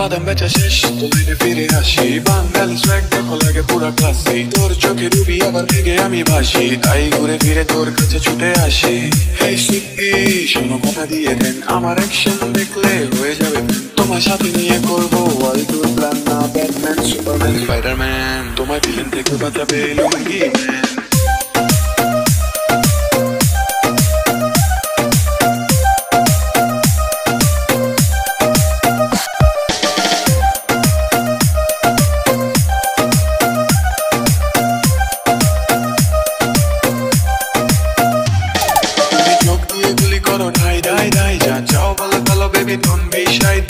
বাদাম বেচা শেষ তো লাইনে ফিরে আসি বাঙালি সোয়াগ দেখো লাগে পুরা ক্লাসে তোর চোখে ডুবি আবার ভেগে আমি ভাসি তাই ঘুরে ফিরে তোর কাছে ছুটে আসি এই সুইটি শোনো কথা দিয়ে দেন আমার অ্যাকশন দেখলে হয়ে যাবে তোমার সাথে নিয়ে করবো ওয়ার্ল্ড টুর প্ল্যান না ব্যাটম্যান সুপারম্যান স্পাইডারম্যান তোমার ভিলেন থেকে বাঁচাবে লুঙ্গি ম্যান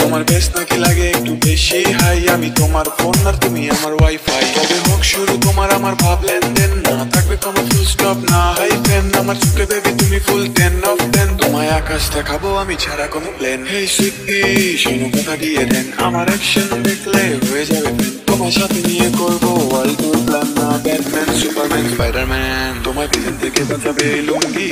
তোমার বেশ নাকি লাগে একটু বেশি হাই আমি তোমার ফোন আর তুমি আমার ওয়াইফাই তবে হোক শুরু তোমার আমার ভাব লেনদেন না থাকবে কোনো ফুল স্টপ না হাই পেন আমার চোখে বেবি তুমি ফুল 10 অফ 10 তোমায় আকাশ দেখাবো আমি ছাড়া কোনো প্লেন হেই সুইটি শোনো কথা দিয়ে দেন আমার অ্যাকশন দেখলে হয়ে যাবে তোমার সাথে নিয়ে করবো ওয়ার্ল্ড টুর প্ল্যান না ব্যাটম্যান সুপারম্যান স্পাইডারম্যান তোমার ভিলেন থেকে বাঁচাবে লুঙ্গি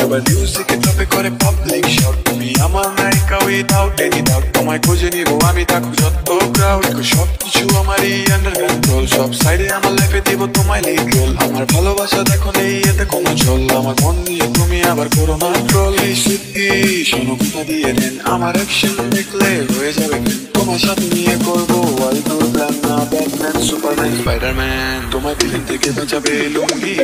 সবাই মিউজিকে টপে করে পাবলিক শট তুমি আমার নায়িকা উইদাউট এনি ডাউট তোমায় খুঁজে নিব আমি থাকো যত ক্রাউড সবকিছু আমারই আন্ডার কন্ট্রোল সব সাইডে আমার লাইফে দিব তোমায় লিড রোল আমার ভালোবাসা দেখো নেই এতে কোনো চল আমার মন নিয়ে তুমি আবার করো না ট্রোল এই সুইটি শোনো কথা দিয়ে দেন আমার অ্যাকশন দেখলে হয়ে যাবে তোমার সাথে নিয়ে করবো ওয়ার্ল্ড টুর প্ল্যান না ব্যাটম্যান সুপারম্যান স্পাইডারম্যান তোমার ভিলেন থেকে বাঁচাবে লুঙ্গি